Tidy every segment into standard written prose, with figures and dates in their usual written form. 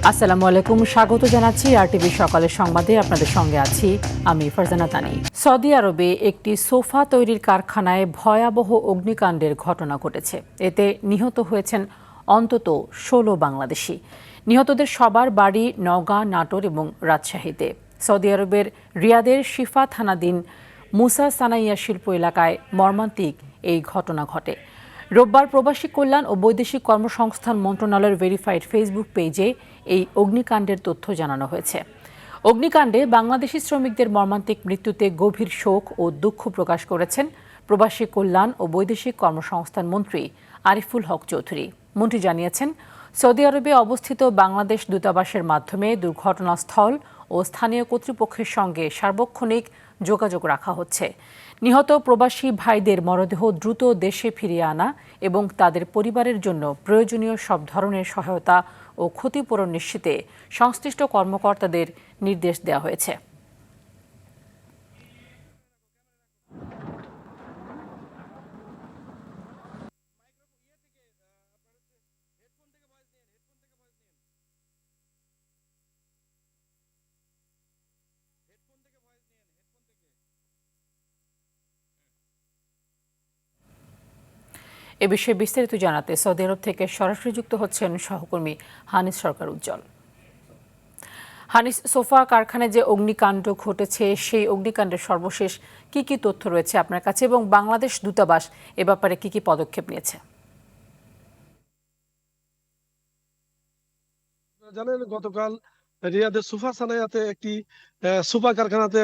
আসসালামু আলাইকুম, স্বাগত জানাচ্ছি আরটিভি সকালের সংবাদে। আপনাদের সঙ্গে আছি আমি ফারজানা তানি। সৌদি আরবে একটি সোফা তৈরির কারখানায় ভয়াবহ অগ্নিকাণ্ডের ঘটনা ঘটেছে। এতে নিহত হয়েছেন অন্তত ১৬ বাংলাদেশি। নিহতদের সবার বাড়ি নওগাঁ, নাটোর এবং রাজশাহীতে। সৌদি আরবের রিয়াদের শিফা থানাধীন মুসা সানাইয়া শিল্প এলাকায় মর্মান্তিক এই ঘটনা ঘটে। রোববার প্রবাসী কল্যাণ ও বৈদেশিক কর্মসংস্থান মন্ত্রণালয়ের ভেরিফাইড ফেসবুক পেজে এই অগ্নিকাণ্ডের তথ্য জানানো হয়েছে। অগ্নিকাণ্ডে বাংলাদেশি শ্রমিকদের মর্মান্তিক মৃত্যুতে গভীর শোক ও দুঃখ প্রকাশ করেছেন প্রবাসী কল্যাণ ও বৈদেশিক কর্মসংস্থান মন্ত্রী আরিফুল হক চৌধুরী। মন্ত্রী জানিয়েছেন, সৌদি আরবে অবস্থিত বাংলাদেশ দূতাবাসের মাধ্যমে দুর্ঘটনাস্থল ও স্থানীয় কর্তৃপক্ষের সঙ্গে সার্বক্ষণিক যোগাযোগ রাখা হচ্ছে। নিহত প্রবাসী ভাইদের মরদেহ দ্রুত দেশে ফিরিয়ে আনা এবং তাদের পরিবারের জন্য প্রয়োজনীয় সব ধরনের সহায়তা ও ক্ষতিপূরণ নিশ্চিতে সংশ্লিষ্ট কর্মকর্তাদের নির্দেশ দেওয়া হয়েছে। এ বিষয়ে বিস্তারিত জানাতে সৌদি আরব থেকে সরাসরি যুক্ত হচ্ছেন সহকর্মী হানিস সরকার উজ্জ্বল। হানিস, সোফা কারখানায় যে অগ্নিকাণ্ড ঘটেছে সেই অগ্নিকাণ্ডের সর্বশেষ কি কি তথ্য রয়েছে আপনার কাছে, এবং বাংলাদেশ দূতাবাস এ ব্যাপারে কি কি পদক্ষেপ নিয়েছে? জানেন, গতকাল রিয়াদের সুফা সানায়াতে একটি সুফা কারখানাতে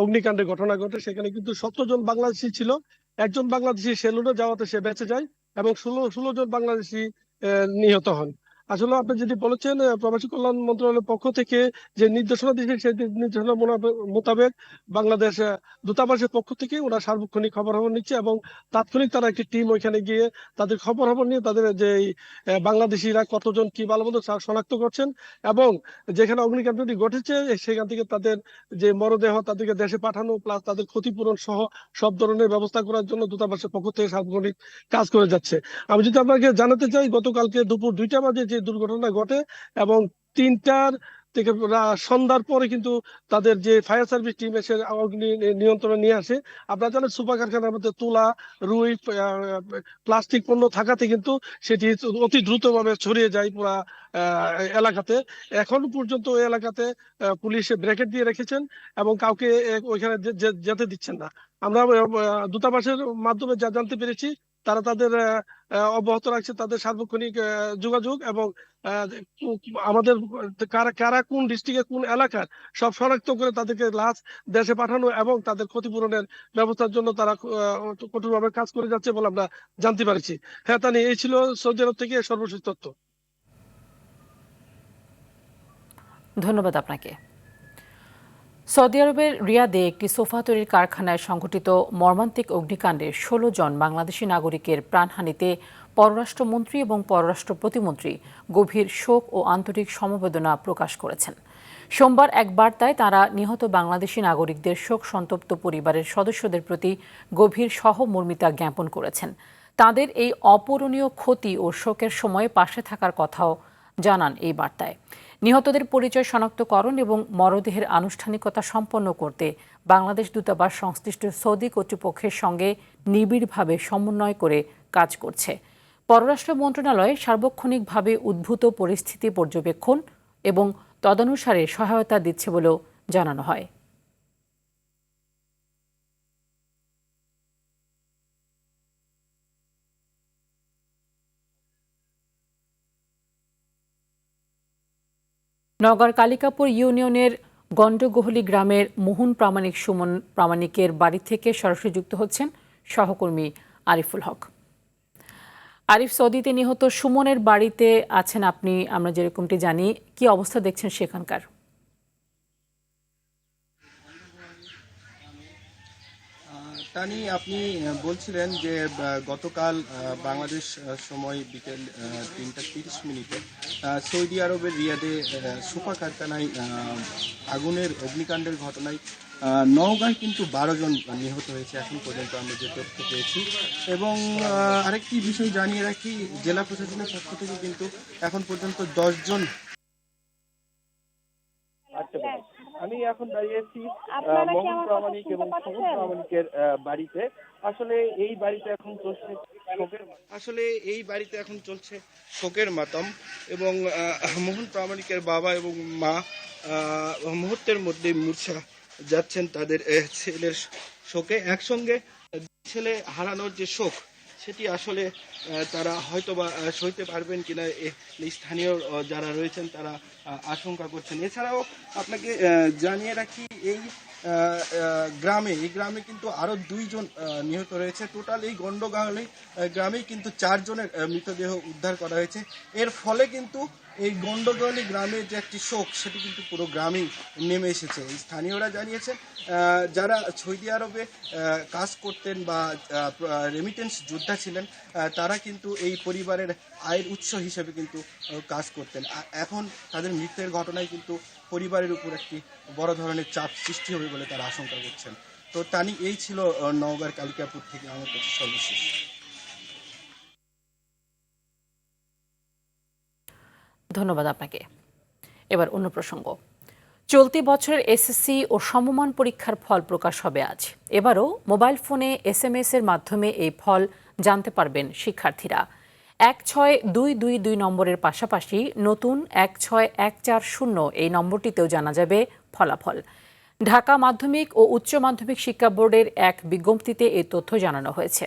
অগ্নিকাণ্ডের ঘটনা ঘটে। সেখানে কিন্তু 17 জন বাংলাদেশি ছিল। একজন বাংলাদেশি সেলুনে যাওয়াতে সে বেঁচে যায় এবং 16 জন বাংলাদেশি নিহত হন। আসলে আপনি যেটি বলেছেন, প্রবাসী কল্যাণ মন্ত্রণালয়ের পক্ষ থেকে যে নির্দেশনা দিয়েছে সেই নির্দেশনা মোতাবেক বাংলাদেশ দূতাবাসের পক্ষ থেকে ওরা সার্বক্ষণিক খবর নিচ্ছে এবং তাৎক্ষণিক তারা একটি টিম ওইখানে গিয়ে তাদের খবর নিয়ে তাদের যে বাংলাদেশিরা কতজন কি ভালো মন্দ শনাক্ত করছেন এবং যেখানে অগ্নিকাণ্ডটি ঘটেছে সেখান থেকে তাদের যে মরদেহ তাদেরকে দেশে পাঠানো প্লাস তাদের ক্ষতিপূরণ সহ সব ধরনের ব্যবস্থা করার জন্য দূতাবাসের পক্ষ থেকে সার্বক্ষণিক কাজ করে যাচ্ছে। আমি যদি আপনাকে জানাতে চাই, গতকালকে দুপুর 2টা বাজে যে দুর্ঘটনা ঘটে এবং 3টার থেকে সন্ধ্যার পরে কিন্তু তাদের যে ফায়ার সার্ভিস টিম এসে অগ্নি নিয়ন্ত্রণে নিয়ে আসে। আপনারা জানেন, সুপার কারখানার মধ্যে তুলা, রুই, প্লাস্টিক পণ্য থাকাতে কিন্তু সেটি অতি দ্রুতভাবে ছড়িয়ে যায় পুরা এলাকাতে। এখন পর্যন্ত ওই এলাকাতে পুলিশ ব্র্যাকেট দিয়ে রেখেছেন এবং কাউকে ওইখানে যেতে দিচ্ছেন না। আমরা দূতাবাসের মাধ্যমে যা জানতে পেরেছি, তারা তাদের অব্যাহত রাখছে তাদের সার্বক্ষণিক যোগাযোগ এবং আমাদের কারা কারা কোন ডিস্ট্রিক্টে কোন এলাকার সব শনাক্ত করে তাদেরকে লাশ দেশে পাঠানো এবং তাদের ক্ষতিপূরণের ব্যবস্থার জন্য তারা কঠোরভাবে কাজ করে যাচ্ছে বলে আমরা জানতে পারছি। হ্যাঁ তানি, এই ছিল সৌদি আরব থেকে সর্বশেষ তথ্য। ধন্যবাদ আপনাকে। সৌদি আরবের রিয়াদে একটি সোফা তৈরির কারখানায় সংঘটিত মর্মান্তিক অগ্নিকাণ্ডে ১৬ জন বাংলাদেশি নাগরিকের প্রাণহানিতে পররাষ্ট্রমন্ত্রী এবং পররাষ্ট্র প্রতিমন্ত্রী গভীর শোক ও আন্তরিক সমবেদনা প্রকাশ করেছেন। সোমবার এক বার্তায় তাঁরা নিহত বাংলাদেশি নাগরিকদের শোক সন্তপ্ত পরিবারের সদস্যদের প্রতি গভীর সহমর্মিতা জ্ঞাপন করেছেন। তাঁদের এই অপূরণীয় ক্ষতি ও শোকের সময়ে পাশে থাকার কথাও জানান এই বার্তায়। নিহতদের পরিচয় শনাক্তকরণ এবং মরদেহের আনুষ্ঠানিকতা সম্পন্ন করতে বাংলাদেশ দূতাবাস সংশ্লিষ্ট সৌদি কর্তৃপক্ষের সঙ্গে নিবিড়ভাবে সমন্বয় করে কাজ করছে। পররাষ্ট্র মন্ত্রণালয় সার্বক্ষণিকভাবে উদ্ভূত পরিস্থিতি পর্যবেক্ষণ এবং তদনুসারে সহায়তা দিচ্ছে বলেও জানানো হয়। নওগাঁর কালিকাপুর ইউনিয়নের গণ্ডগোহলী গ্রামের মোহন প্রামাণিক সুমন প্রামাণিকের বাড়ি থেকে সরাসরি যুক্ত হচ্ছেন সহকর্মী আরিফুল হক। আরিফ, সৌদিতে নিহত সুমনের বাড়িতে আছেন আপনি, আমরা যেরকমটি জানি, কি অবস্থা দেখছেন সেখানকার? তানি, আপনি বলছিলেন যে গতকাল বাংলাদেশ সময় বিকেল 3টা 30 মিনিটে সৌদি আরবের রিয়াদে সোফা কারখানায় আগুনের অগ্নিকাণ্ডের ঘটনায় নওগাঁয় কিন্তু 12 জন নিহত হয়েছে এখন পর্যন্ত আমরা যে তথ্য পেয়েছি। এবং আরেকটি বিষয় জানিয়ে রাখি, জেলা প্রশাসনের পক্ষ থেকে কিন্তু এখন পর্যন্ত 10 জন এখন দাঁড়িয়েছি আপনারা কি মোহন আমার কথা প্রামাণিক শুনতে এবং সমুদ্র পাচ্ছেন? প্রামাণিকের বাড়িতে। আসলে এই বাড়িতে এখন চলছে শোকের মাতম এবং মোহন প্রামাণিকের বাবা এবং মা মুহূর্তের মধ্যে মূর্ছা যাচ্ছেন তাদের ছেলের শোকে। একসঙ্গে ছেলে হারানোর যে শোক সেটি আসলে তারা হয়তোবা সইতে পারবেন কিনা এই স্থানীয় যারা রয়েছেন তারা আশঙ্কা করছেন। এছাড়াও আপনাকে জানিয়ে রাখি এই গ্রামে কিন্তু আরো 2 জন নিহত রয়েছে। টোটাল এই গন্ডগোলে গ্রামেই কিন্তু 4 জনের মৃতদেহ উদ্ধার করা হয়েছে। এর ফলে কিন্তু এই গন্ডগোলে গ্রামের যে একটি শোক সেটি কিন্তু পুরো গ্রামেই নেমে এসেছে। স্থানীয়রা জানিয়েছেন যারা সৌদি আরবে কাজ করতেন বা রেমিটেন্স যোদ্ধা ছিলেন তারা কিন্তু এই পরিবারের আয়ের উৎস হিসেবে কিন্তু কাজ করতেন। এখন তাদের মৃত্যুর ঘটনায় কিন্তু পরিবারের উপর একটি বড় ধরনের চাপ সৃষ্টি হবে বলে তারা আশঙ্কা করছেন। তো তানি এই ছিল নওগাঁর কালিকাপুর থেকে আমার কাছে সর্বশেষ। ধন্যবাদ আপনাকে। এবার অন্য প্রসঙ্গ। চলতি বছরের এসএসসি ও সমমান পরীক্ষার ফল প্রকাশ হবে আজ। এবারও মোবাইল ফোনে SMS এর মাধ্যমে এই ফল জানতে পারবেন শিক্ষার্থীরা। 16222 নম্বরের পাশাপাশি নতুন 16140 এই নম্বরটিতেও জানা যাবে ফলাফল। ঢাকা মাধ্যমিক ও উচ্চ মাধ্যমিক শিক্ষা বোর্ডের এক বিজ্ঞপ্তিতে এই তথ্য জানানো হয়েছে।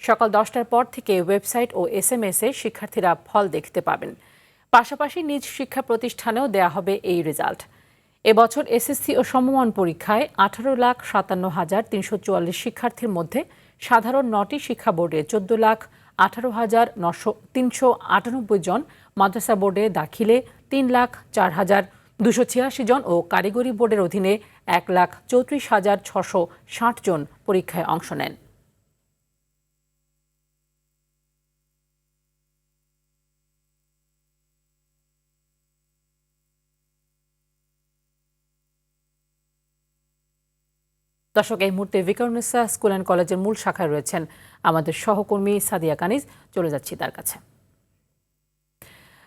সকাল 10টার পর থেকে ওয়েবসাইট ও SMS এ শিক্ষার্থীরা ফল দেখতে পাবেন। পাশাপাশি নিজ শিক্ষা প্রতিষ্ঠানেও দেয়া হবে এই রেজাল্ট। এবছর এসএসসি ও সমমান পরীক্ষায় 18,57,344 শিক্ষার্থীর মধ্যে সাধারণ 9টি শিক্ষা বোর্ডে 14,18,398 জন, মাদ্রাসা বোর্ডে দাখিলে 3,04,286 জন ও কারিগরি বোর্ডের অধীনে 1,34,660 জন পরীক্ষায় অংশ নেন। দর্শক, এই মুহূর্তে ভিকারুন্নিসা স্কুল অ্যান্ড কলেজের মূল শাখায় রয়েছেন আমাদের সহকর্মী সাদিয়া কানিজ। চলে যাচ্ছি তার কাছে।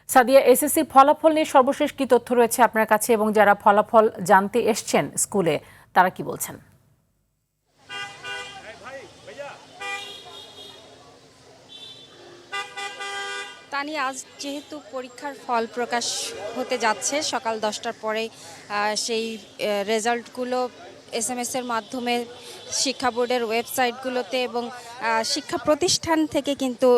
সাদিয়া, এসএসসির ফলাফল নিয়ে সর্বশেষ কি তথ্য রয়েছে আপনার কাছে, এবং যারা ফলাফল জানতে এসছেন স্কুলে তারা কি বলছেন? তানি, আজ যেহেতু পরীক্ষার ফল প্রকাশ হতে যাচ্ছে সকাল 10টার পরে, সেই রেজাল্টগুলো SMS এর মাধ্যমে শিক্ষা বোর্ডের ওয়েবসাইটগুলোতে এবং শিক্ষা প্রতিষ্ঠান থেকে কিন্তু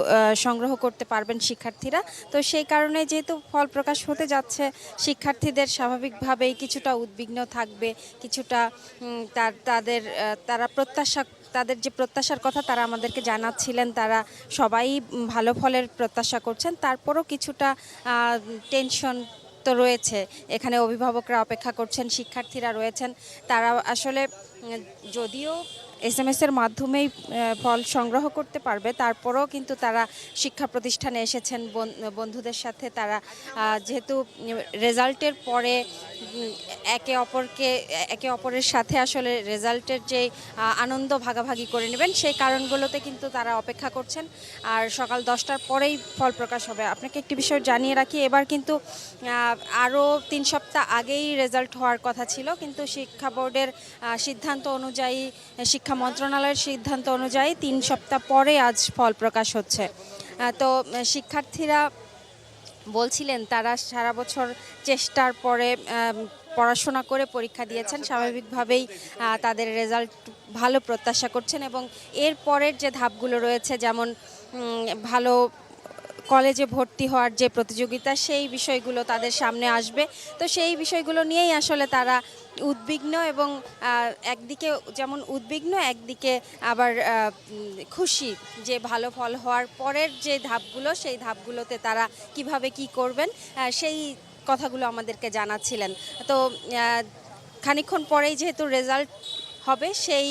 সংগ্রহ করতে পারবেন শিক্ষার্থীরা। তো সেই কারণে যেহেতু ফল প্রকাশ হতে যাচ্ছে, শিক্ষার্থীদের স্বাভাবিকভাবেই কিছুটা উদ্বিগ্ন থাকবে, কিছুটা তাদের যে প্রত্যাশার কথা তারা আমাদেরকে জানাচ্ছিলেন, তারা সবাই ভালো ফলের প্রত্যাশা করছেন। তারপরও কিছুটা টেনশন তো রয়েছে। এখানে অভিভাবকরা অপেক্ষা করছেন, শিক্ষার্থীরা রয়েছেন। তারা আসলে যদিও SMS এর মাধ্যমেই ফল সংগ্রহ করতে পারবে, তারপরেও কিন্তু তারা শিক্ষা প্রতিষ্ঠানে এসেছেন বন্ধুদের সাথে। তারা যেহেতু রেজাল্টের পরে একে অপরের সাথে আসলে রেজাল্টের যে আনন্দ ভাগাভাগি করে নেবেন, সেই কারণগুলোতে কিন্তু তারা অপেক্ষা করছেন। আর সকাল 10টার পরেই ফল প্রকাশ হবে। আপনাকে একটি বিষয় জানিয়ে রাখি, এবার কিন্তু আরও 3 সপ্তাহ আগেই রেজাল্ট হওয়ার কথা ছিল, কিন্তু শিক্ষা বোর্ডের সিদ্ধান্ত অনুযায়ী, শিক্ষা মন্ত্রণালয়ের সিদ্ধান্ত অনুযায়ী 3 সপ্তাহ পরে আজ ফল প্রকাশ হচ্ছে। তো শিক্ষার্থীরা বলছিলেন তারা সারা বছর চেষ্টার পরে পড়াশোনা করে পরীক্ষা দিয়েছেন, স্বাভাবিকভাবেই তাদের রেজাল্ট ভালো প্রত্যাশা করছেন এবং এর পরের যে ধাপগুলো রয়েছে, যেমন ভালো কলেজে ভর্তি হওয়ার যে প্রতিযোগিতা, সেই বিষয়গুলো তাদের সামনে আসবে। তো সেই বিষয়গুলো নিয়েই আসলে তারা উদ্বিগ্ন এবং একদিকে যেমন উদ্বিগ্ন, একদিকে আবার খুশি যে ভালো ফল হওয়ার পরের যে ধাপগুলো, সেই ধাপগুলোতে তারা কিভাবে কি করবেন সেই কথাগুলো আমাদেরকে জানাচ্ছিলেন। তো খানিকক্ষণ পরেই যেহেতু রেজাল্ট হবে, সেই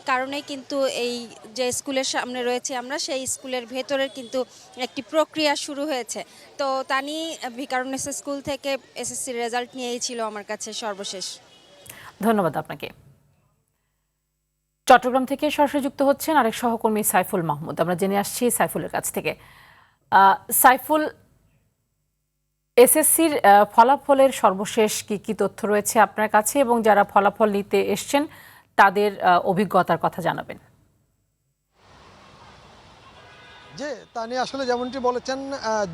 কারণে কিন্তু এই যে স্কুলের সামনে রয়েছে আমরা, সেই স্কুলের ভেতরের কিন্তু একটি প্রক্রিয়া শুরু হয়েছে। তো তানি, ভিকারুন্নিসা স্কুল থেকে এসএসসি রেজাল্ট নিয়েই ছিল আমার কাছে সর্বশেষ। ধন্যবাদ আপনাকে। চট্টগ্রাম থেকে সরাসরি যুক্ত হচ্ছেন আরেক সহকর্মী সাইফুল মাহমুদ। আমরা জেনে আসছি সাইফুলের কাছ থেকে। সাইফুল, এসএসসির ফলাফলের সর্বশেষ কি তথ্য রয়েছে আপনার কাছে এবং যারা ফলাফল নিতে এসছেন তাদের অভিজ্ঞতার কথা জানাবেন। যে তা নিয়ে আসলে যেমনটি বলেছেন,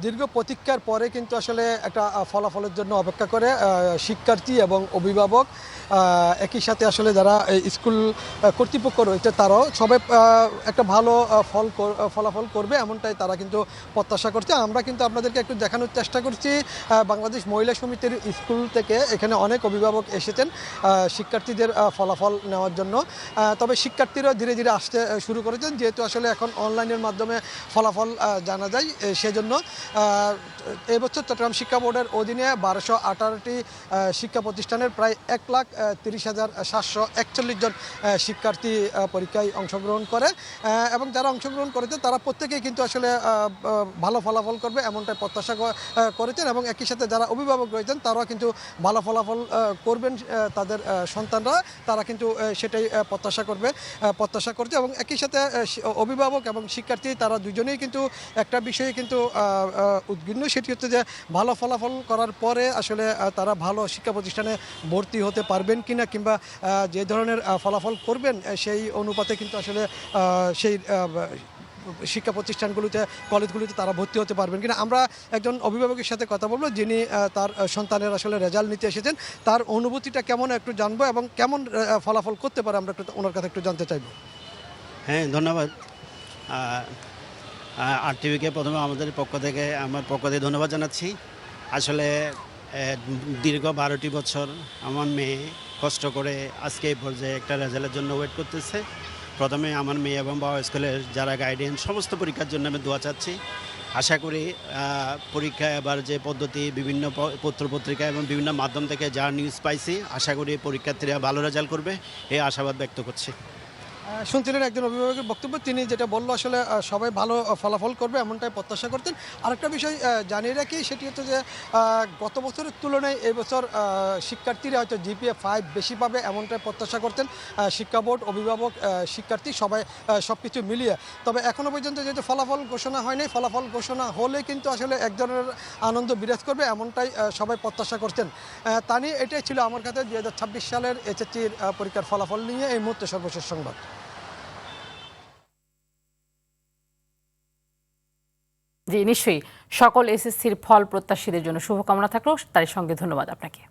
দীর্ঘ প্রতীক্ষার পরে কিন্তু আসলে একটা ফলাফলের জন্য অপেক্ষা করে শিক্ষার্থী এবং অভিভাবক, একই সাথে আসলে যারা স্কুল কর্তৃপক্ষ রয়েছে তারাও সবাই একটা ভালো ফলাফল করবে এমনটাই তারা কিন্তু প্রত্যাশা করছে। আমরা কিন্তু আপনাদেরকে একটু দেখানোর চেষ্টা করছি বাংলাদেশ মহিলা সমিতির স্কুল থেকে এখানে অনেক অভিভাবক এসেছেন শিক্ষার্থীদের ফলাফল নেওয়ার জন্য। তবে শিক্ষার্থীরা ধীরে ধীরে আসতে শুরু করেছেন, যেহেতু আসলে এখন অনলাইনের মাধ্যমে ফলাফল জানা যায়। সেজন্য এবছর চট্টগ্রাম শিক্ষা বোর্ডের অধীনে 1218টি শিক্ষা প্রতিষ্ঠানের প্রায় 1,30,741 জন শিক্ষার্থী পরীক্ষায় অংশগ্রহণ করে এবং যারা অংশগ্রহণ করেছে তারা প্রত্যেকেই কিন্তু আসলে ভালো ফলাফল করবে এমনটাই প্রত্যাশা করেছেন এবং একই সাথে যারা অভিভাবক রয়েছেন তারাও কিন্তু ভালো ফলাফল করবেন, তাদের সন্তানরা তারা কিন্তু সেটাই প্রত্যাশা করছে এবং একই সাথে অভিভাবক এবং শিক্ষার্থী তারা দুজনেই কিন্তু একটা বিষয়ে কিন্তু উদ্বিগ্ন, সেটি হচ্ছে যে ভালো ফলাফল করার পরে আসলে তারা ভালো শিক্ষা প্রতিষ্ঠানে ভর্তি হতে পারবেন কিনা কিংবা যে ধরনের ফলাফল করবেন সেই অনুপাতে কিন্তু আসলে সেই শিক্ষা প্রতিষ্ঠানগুলোতে কলেজগুলিতে তারা ভর্তি হতে পারবেন কিনা। আমরা একজন অভিভাবকের সাথে কথা বলবো যিনি তার সন্তানের আসলে রেজাল্ট নিতে এসেছেন, তার অনুভূতিটা কেমন একটু জানবো এবং কেমন ফলাফল করতে পারে আমরা একটু ওনার কাছে একটু জানতে চাইবো। হ্যাঁ, ধন্যবাদ। আরটিভিকে প্রথমে আমার পক্ষ থেকে ধন্যবাদ জানাচ্ছি। আসলে দীর্ঘ 12টি বছর আমার মেয়ে কষ্ট করে আজকে এই পর্যায়ে একটা রেজাল্টের জন্য ওয়েট করতেছে। প্রথমে আমার মেয়ে এবং বাবা স্কুলের যারা গাইডেন্স সমস্ত পরীক্ষার জন্য আমি দোয়া চাচ্ছি। আশা করি পরীক্ষা এবার যে পদ্ধতি বিভিন্ন পত্রপত্রিকা এবং বিভিন্ন মাধ্যম থেকে যা নিউজ পাইছি, আশা করি পরীক্ষার্থীরা ভালো রেজাল্ট করবে এই আশাবাদ ব্যক্ত করছি। শুনছিলেন একজন অভিভাবকের বক্তব্য, তিনি যেটা বললো আসলে সবাই ভালো ফলাফল করবে এমনটাই প্রত্যাশা করতেন। আরেকটা বিষয় জানিয়ে রাখি, সেটি হচ্ছে যে গত বছরের তুলনায় এবছর শিক্ষার্থীরা হয়তো GPA 5 বেশি পাবে এমনটাই প্রত্যাশা করতেন শিক্ষা বোর্ড, অভিভাবক, শিক্ষার্থী সবাই সব কিছু মিলিয়ে। তবে এখনও পর্যন্ত যেহেতু ফলাফল ঘোষণা হয়নি, ফলাফল ঘোষণা হলে কিন্তু আসলে এক ধরনের আনন্দ বিরাজ করবে এমনটাই সবাই প্রত্যাশা করছেন। তা নিয়ে এটাই ছিল আমার কাছে 2026 সালের SSCর পরীক্ষার ফলাফল নিয়ে এই মুহূর্তে সর্বশেষ সংবাদ। জি, নিশ্চয়ই সকল এসএসসির ফল প্রত্যাশীদের জন্য শুভকামনা থাকলো, তার সঙ্গে ধন্যবাদ আপনাকে।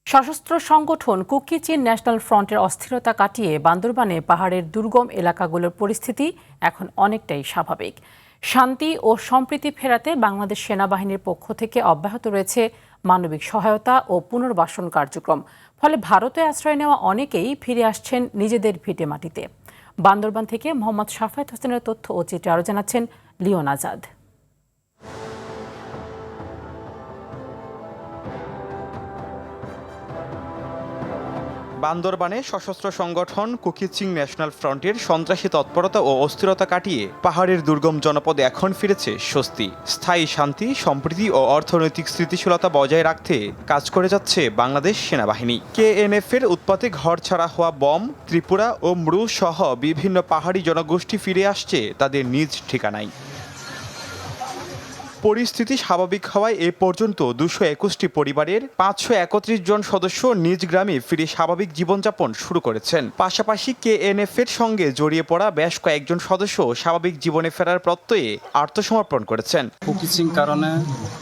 সশস্ত্র সংগঠন কুকি চিন ন্যাশনাল ফ্রন্টের অস্থিরতা কাটিয়ে বান্দরবানে পাহাড়ের দুর্গম এলাকাগুলোর পরিস্থিতি এখন অনেকটাই স্বাভাবিক। শান্তি ও সম্প্রীতি ফেরাতে বাংলাদেশ সেনাবাহিনীর পক্ষ থেকে অব্যাহত রয়েছে মানবিক সহায়তা ও পুনর্বাসন কার্যক্রম। ফলে ভারতে আশ্রয় নেওয়া অনেকেই ফিরে আসছেন নিজেদের ভিটে মাটিতে। বান্দরবান থেকে মোহাম্মদ শাফায়েত হোসেনের তথ্য ও চিত্রে আরও জানাচ্ছেন লিওন আজাদ। বান্দরবানে সশস্ত্র সংগঠন কুকি চিন ন্যাশনাল ফ্রন্টের সন্ত্রাসী তৎপরতা ও অস্থিরতা কাটিয়ে পাহাড়ের দুর্গম জনপদে এখন ফিরেছে স্বস্তি। স্থায়ী শান্তি, সম্প্রীতি ও অর্থনৈতিক স্থিতিশীলতা বজায় রাখতে কাজ করে যাচ্ছে বাংলাদেশ সেনাবাহিনী। KNF এর উৎপাতে ঘরছাড়া হওয়া বম, ত্রিপুরা ও মৃু সহ বিভিন্ন পাহাড়ি জনগোষ্ঠী ফিরে আসছে তাদের নিজ ঠিকানায়। পরিস্থিতি স্বাভাবিক হওয়ায় এ পর্যন্ত 221টি পরিবারের 531 জন সদস্য নিজ গ্রামে ফিরে স্বাভাবিক জীবনযাপন শুরু করেছেন। পাশাপাশি KNF এর সঙ্গে জড়িয়ে পড়া বেশ কয়েকজন সদস্য স্বাভাবিক জীবনে ফেরার প্রত্যয়ে আত্মসমর্পণ করেছেন। কুকি চিন কারণে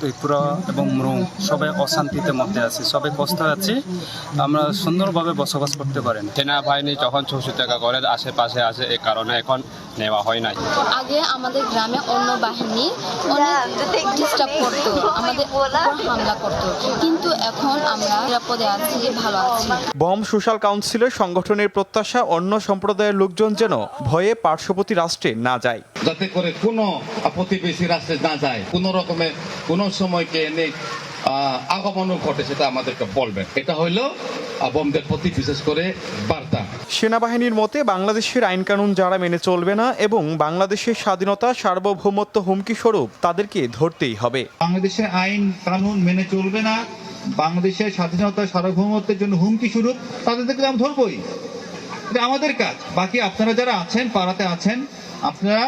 ত্রিপুরা এবং মৃু সবাই অশান্তিতে মধ্যে আছে, সবাই কষ্ট আছে, আমরা সুন্দরভাবে বসবাস করতে পারেন। সেনাবাহিনী যখন 64 টাকা করে আশেপাশে আছে, এই কারণে এখন নেওয়া হয় নাই। আগে আমাদের গ্রামে অন্য বাহিনী অনেক ডিস্টার্ব করতো, আমাদের উপর হামলা করতো, কিন্তু এখন আমরা নিরাপদে আছি, ভালো আছি। বম সোশ্যাল কাউন্সিলের সংগঠনের প্রত্যাশা অন্য সম্প্রদায়ের লোকজন যেন ভয়ে পার্শ্ববর্তী রাষ্ট্রে না যায়, যাতে করে কোনো প্রতিবেশী রাষ্ট্রে না যায়, কোনো রকমের কোনো সময়কে এনে আগমনও ঘটে সেটা আমাদেরকে বলবেন। এটা হইলো বোমদের প্রতি বিশেষ করে বার্তা। সেনাবাহিনীর মতে বাংলাদেশের আইন কানুন যারা মেনে চলবে না এবং বাংলাদেশের স্বাধীনতা সার্বভৌমত্ব হুমকি স্বরূপ তাদেরকে ধরতেই হবে। বাংলাদেশের আইন কানুন মেনে চলবে না, বাংলাদেশের স্বাধীনতা সার্বভৌমত্বের জন্য হুমকি স্বরূপ তাদেরকে আমরা ধরবই, এটা আমাদের কাজ। বাকি আপনারা যারা আছেন পাড়াতে আছেন, আপনারা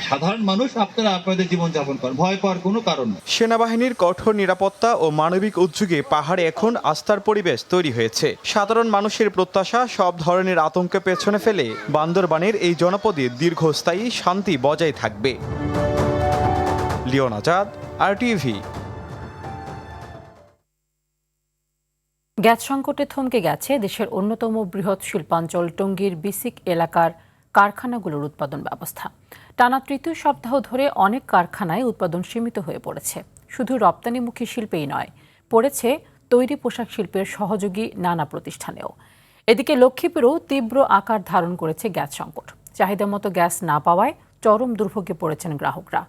সাধারণ মানুষ আপনারা আপনাদের জীবনযাপন করেন, ভয় পাওয়ার কোনো কারণ নেই। সেনাবাহিনীর কঠোর নিরাপত্তা ও মানবিক উদ্যোগে পাহাড়ে এখন আস্থার পরিবেশ তৈরি হয়েছে। সাধারণ মানুষের প্রত্যাশা সব ধরনের আতঙ্কে পেছনে ফেলে বান্দরবানের এই জনপদে দীর্ঘস্থায়ী শান্তি বজায় থাকবে। Leone Azad, RTV। গ্যাস সংকটে থমকে গেছে দেশের অন্যতম বৃহৎ শিল্পাঞ্চল টঙ্গীর বিসিক এলাকার কারখানাগুলোর উৎপাদন ব্যবস্থা। টানা তৃতীয় সপ্তাহ ধরে অনেক কারখানায় উৎপাদন সীমিত হয়ে পড়েছে। শুধু রপ্তানিমুখী শিল্পেই নয়, পড়েছে তৈরি পোশাক শিল্পের সহযোগী নানা প্রতিষ্ঠানেও। এদিকে লক্ষ্মীপুরেও তীব্র আকার ধারণ করেছে গ্যাস সংকট। চাহিদা মতো গ্যাস না পাওয়ায় চরম দুর্ভোগে পড়েছেন গ্রাহকরা।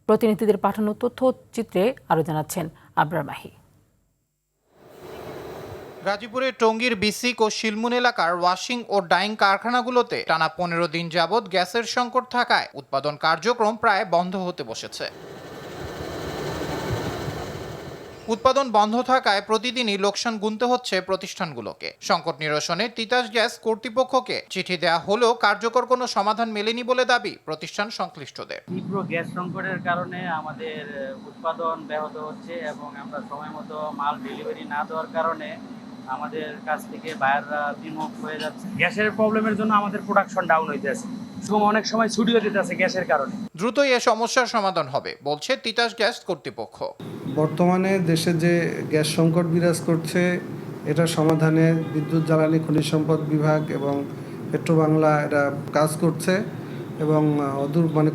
প্রতিনিধিদের পাঠানো তথ্যচিত্রে আরও জানাচ্ছেন আবরার মাহি। গাজীপুরের টঙ্গীর বিসিক ও শিলমুন এলাকার ওয়াশিং ও ডাইং কারখানাগুলোতে টানা 15 দিন যাবৎ গ্যাসের সংকট থাকায় উৎপাদন কার্যক্রম প্রায় বন্ধ হতে বসেছে। উৎপাদন বন্ধ থাকায় প্রতিদিনই লোকসান গুনতে হচ্ছে প্রতিষ্ঠানগুলোকে। সংকট নিরসনে তিতাস গ্যাস কর্তৃপক্ষকে চিঠি দেওয়া হলেও কার্যকর কোনো সমাধান মেলেনি বলে দাবি প্রতিষ্ঠান সংশ্লিষ্টদের। তীব্র গ্যাস সংকটের কারণে আমাদের উৎপাদন ব্যাহত হচ্ছে এবং আমরা সময় মতো মাল ডেলিভারি না দেওয়ার কারণে আমাদের কাছ থেকে বায়াররা বিমুখ হয়ে যাচ্ছে। গ্যাসের প্রবলেমের জন্য আমাদের প্রোডাকশন ডাউন হইতেছে, অনেক সময় ছুটিও দিতে আছে গ্যাসের কারণে। দ্রুতই এ সমস্যার সমাধান হবে বলছে তিতাস গ্যাস কর্তৃপক্ষ। বর্তমানে দেশে যে গ্যাস সংকট বিরাজ করছে, এটা সমাধানে বিদ্যুৎ জ্বালানি খনিজ সম্পদ বিভাগ এবং পেট্রোবাংলা এটা কাজ করছে এবং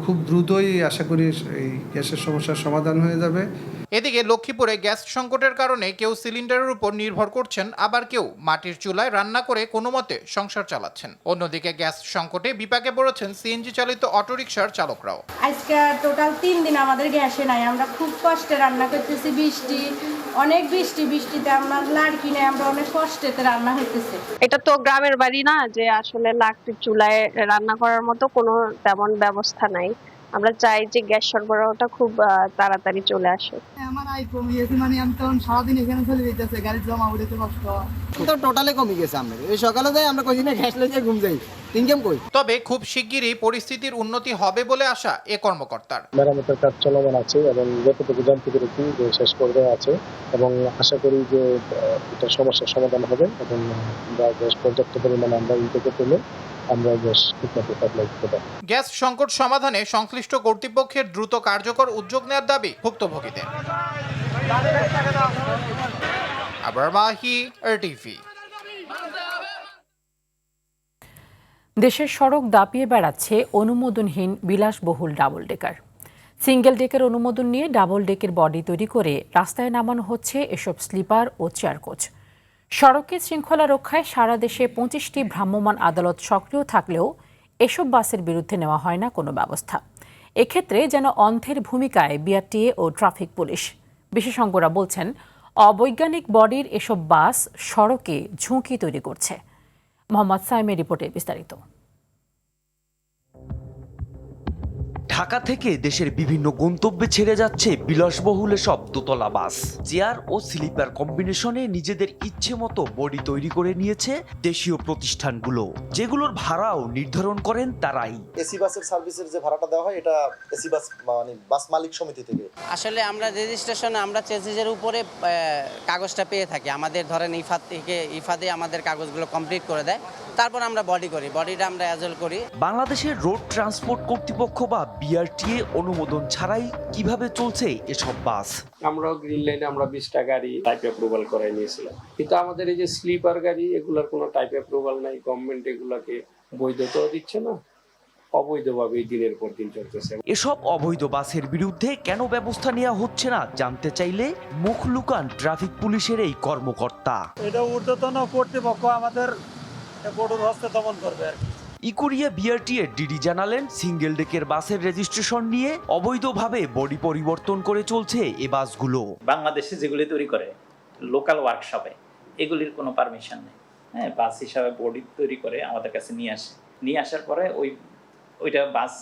খুব দ্রুতই আশা করি এই গ্যাসের সমস্যার সমাধান হয়ে যাবে। এদিকে লক্ষ্মীপুরে গ্যাস সংকটের কারণে কেউ সিলিন্ডারের উপর নির্ভর করছেন, আবার কেউ মাটির চুলায় রান্না করে কোনো মতে সংসার চালাচ্ছেন। অন্যদিকে গ্যাস সংকটে বিপাকে পড়েছেন সিএনজি চালিত অটোরিকশার চালকরাও। আজকে টোটাল 3 দিন আমাদের গ্যাসে নাই, আমরা খুব কষ্টে রান্না করতেছি। বৃষ্টিতে আমরা লাড়কি নেই, আমরা অনেক কষ্টেতে রান্না হইতেছে। এটা তো গ্রামের বাড়ি না যে আসলে লাকড়ির চুলায় রান্না করার মতো কোনো তেমন ব্যবস্থা নাই। আমরা চাই যে গ্যাস সরবরাহটা খুব তাড়াতাড়ি চলে আসে। আমার আয় কমে গেছে, আমি তখন সারাদিন এখানে চলে যেতেছে, গাড়ি জমা উঠেছে কষ্ট তো টোটালি কমে গেছে। আমরা এই সকালে যাই, আমরা কই না গ্যাস লইতে ঘুম যাই, ইনকাম কই। তবে খুব শিগগিরই পরিস্থিতির উন্নতি হবে বলে আশা এ কর্মকর্তার। মেরামতের কাজ চলমান আছে এবং যতটুকু জানতে পেরেছি যে শেষ পর্যায়ে আছে এবং আশা করি যে এটা সমস্যার সমাধান হবে এবং আমরা গ্যাস পর্যাপ্ত পরিমাণে আমরা ইনটেকে পেলে আমরা গ্যাস ঠিকমতো সাপ্লাই করতে পারব। গ্যাস সংকট সমাধানে সংশ্লিষ্ট কর্তৃপক্ষের দ্রুত কার্যকর উদ্যোগ নেওয়ার দাবি ভুক্তভোগীদের। আবরার মাহি, RTV। দেশের সড়ক দাপিয়ে বেড়াচ্ছে অনুমোদনহীন বিলাসবহুল ডাবল ডেকার। সিঙ্গেল ডেকের অনুমোদন নিয়ে ডাবল ডেকের বডি তৈরি করে রাস্তায় নামানো হচ্ছে এসব স্লিপার ও চেয়ার কোচ। সড়কে শৃঙ্খলা রক্ষায় সারা দেশে 25টি ভ্রাম্যমাণ আদালত সক্রিয় থাকলেও এসব বাসের বিরুদ্ধে নেওয়া হয় না কোনো ব্যবস্থা। এক্ষেত্রে যেন অন্ধের ভূমিকায় বিআরটিএ ও ট্রাফিক পুলিশ। বিশেষজ্ঞরা বলছেন, অবৈজ্ঞানিক বডির এসব বাস সড়কে ঝুঁকি তৈরি করছে। মোহাম্মদ সাইমের রিপোর্টে বিস্তারিত। ঢাকা থেকে দেশের বিভিন্ন গন্তব্যে ছেড়ে যাচ্ছে বিলাসবহুল সব দোতলা বাস। চেয়ার ও স্লিপার কম্বিনেশনে নিজেদের ইচ্ছে মতো বডি তৈরি করে নিয়েছে দেশীয় প্রতিষ্ঠানগুলো, যেগুলোর ভাড়াও নির্ধারণ করেন তারাই। এসি বাসের সার্ভিসের যে ভাড়াটা দেওয়া হয় এটা এসি বাস বাস মালিক সমিতি থেকে। আসলে আমরা রেজিস্ট্রেশনে আমরা চেসিসের উপরে কাগজটা পেয়ে থাকি। আমাদের ধরেন ইফাদে আমাদের কাগজগুলো কমপ্লিট করে দেয়, তারপর আমরা বডিটা আমরা অ্যাজল করি। বাংলাদেশের রোড ট্রান্সপোর্ট কর্তৃপক্ষ বা বিআরটিএ অনুমোদন ছাড়াই কিভাবে চলছে এসব বাস? আমরাও গ্রিন লাইনে আমরা 20টা গাড়ি টাইপ অ্যাপ্রুভাল করাই নিয়েছিলাম, কিন্তু আমাদের এই যে স্লিপার গাড়ি এগুলোর কোনো টাইপ অ্যাপ্রুভাল নাই। গভর্নমেন্ট এগুলোকে বৈধতাও দিচ্ছে না, অবৈধভাবে দিনের পর দিন চলতেছে। এসব অবৈধ বাসের বিরুদ্ধে কেন ব্যবস্থা নেওয়া হচ্ছে না জানতে চাইলে মুখ লুকান ট্রাফিক পুলিশের এই কর্মকর্তা। এটা ঊর্ধ্বতন কর্তৃপক্ষ আমাদের কঠোর হস্তে দমন করবে আর কি। ইকুরিয়া বিআরটিএ ডিডি জানালেন, সিঙ্গেল ডেকের বাসের রেজিস্ট্রেশন নিয়ে অবৈধভাবে বডি পরিবর্তন করে চলছে এ বাসগুলো। বাংলাদেশে যেগুলি তৈরি করে লোকাল ওয়ার্কশপে এগুলির কোনো পারমিশন নেই। হ্যাঁ, বাস হিসাবে বডি তৈরি করে আমাদের কাছে নিয়ে আসার পরে ওইটা বাস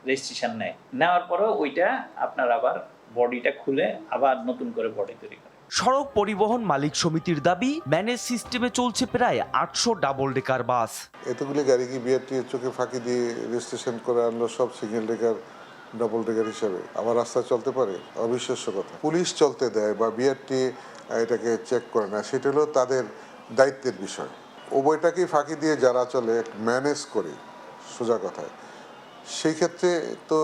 রেজিস্ট্রেশন নেওয়ার পরে ওইটা আপনার আবার বডিটা খুলে আবার নতুন করে বডি তৈরি করে। সড়ক পরিবহন মালিক সমিতির দাবি, ম্যানেজ সিস্টেমে চলছে প্রায় 800 ডাবল ডেকার বাস। এতগুলি গাড়ি কি বিআরটির চোখে ফাঁকি দিয়ে রেজিস্ট্রেশন করে আনলো সব সিঙ্গেল ডেকার ডাবল ডেকার হিসাবে? আমার রাস্তা চলতে পারে? অবিশ্বাস্য কথা। পুলিশ চলতে দেয় বা বিআরটি এটাকে চেক করে না, সেটা হলো তাদের দায়িত্বের বিষয়। উভয়টাকেই ফাঁকি দিয়ে যারা চলে ম্যানেজ করে, সোজা কথায়, সেই ক্ষেত্রে তো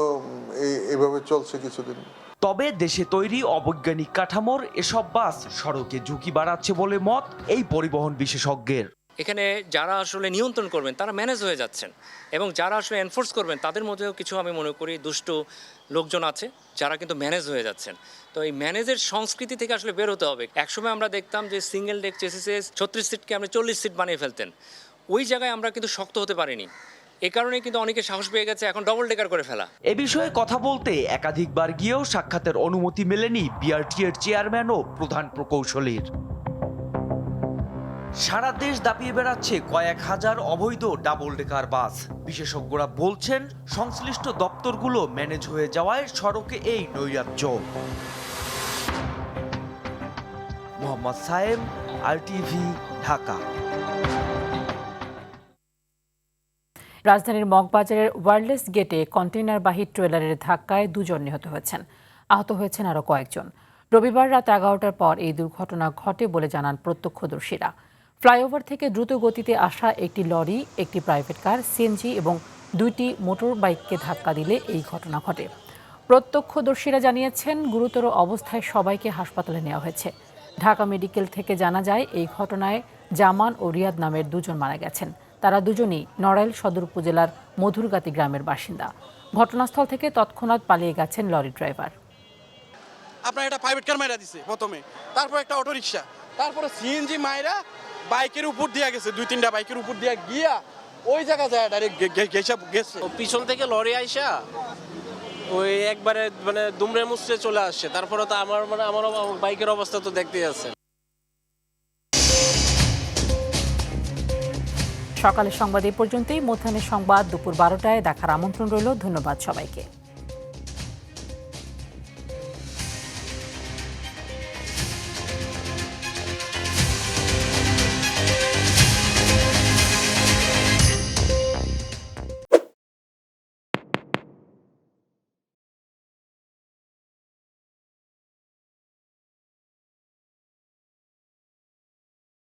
এইভাবে চলছে কিছুদিন। তবে দেশে তৈরি অবৈজ্ঞানিক কাঠামোর এসব বাস সড়কে ঝুঁকি বাড়াচ্ছে বলে মত এই পরিবহন বিশেষজ্ঞের। এখানে যারা আসলে নিয়ন্ত্রণ করবেন তারা ম্যানেজ হয়ে যাচ্ছেন, এবং যারা আসলে এনফোর্স করবেন তাদের মধ্যেও কিছু আমি মনে করি দুষ্ট লোকজন আছে যারা কিন্তু ম্যানেজ হয়ে যাচ্ছেন। তো এই ম্যানেজের সংস্কৃতি থেকে আসলে বের হতে হবে। একসময় আমরা দেখতাম যে সিঙ্গেল ডেক চেসিসে 36 সিটকে আমরা 40 সিট বানিয়ে ফেলতেন। ওই জায়গায় আমরা কিন্তু শক্ত হতে পারিনি, এ কারণে কিন্তু অনেকে সাহস পেয়ে গেছে এখন ডবল ডেকার করে ফেলা। এ বিষয়ে কথা বলতে একাধিকবার গিয়েও সাক্ষাতের অনুমতি মেলেনি বিআরটি এর চেয়ারম্যান ও প্রধান প্রকৌশলীর। সারা দেশ দাপিয়ে বেড়াচ্ছে কয়েক হাজার অবৈধ ডাবল ডেকার বাস। বিশেষজ্ঞরা বলছেন সংশ্লিষ্ট দপ্তরগুলো ম্যানেজ হয়ে যাওয়ায় সড়কে এই নৈরাজ্য। মোহাম্মদ সায়েম, RTV, ঢাকা। রাজধানীর মগবাজারের ওয়্যারলেস গেটে কন্টেইনারবাহী ট্রলারের ধাক্কায় 2 জন নিহত হয়েছেন। আহত হয়েছেন আরও কয়েকজন। রবিবার রাত 11টার পর এই দুর্ঘটনা ঘটে বলে জানান প্রত্যক্ষদর্শীরা। ফ্লাইওভার থেকে দ্রুত গতিতে আসা একটি লরি, একটি প্রাইভেট কার, সিএনজি এবং 2টি মোটর বাইককে ধাক্কা দিলে এই ঘটনা ঘটে। প্রত্যক্ষদর্শীরা জানিয়েছেন গুরুতর অবস্থায় সবাইকে হাসপাতালে নেওয়া হয়েছে। ঢাকা মেডিকেল থেকে জানা যায় এই ঘটনায় জামান ও রিয়াদ নামের 2 জন মারা গেছেন। তারা দুজনই নড়াইল সদর উপজেলার মধুরগাতি গ্রামের বাসিন্দা। ঘটনাস্থল থেকে তৎক্ষণাৎ পালিয়ে গেছেন লরি ড্রাইভার। আপনার একটা প্রাইভেট কার মাইরা দিছে প্রথমে, তারপর একটা অটো রিক্সা, তারপরে সিএনজি মাইরা বাইকের উপর দিয়ে গেছে, 2-3টা বাইকের উপর দিয়ে গিয়া ওই জায়গা যায় ডাইরেক্ট গেছে। পিছন থেকে লরি আইসা ওই একবারে মানে দুমড়ে মুচড়ে চলে আসছে। তারপরে তো আমার বাইকের অবস্থা তো দেখতেই আছে। সকালের সংবাদ এই পর্যন্তই। মধ্যাহ্নের সংবাদ দুপুর 12টায় দেখার আমন্ত্রণ রইল। ধন্যবাদ সবাইকে।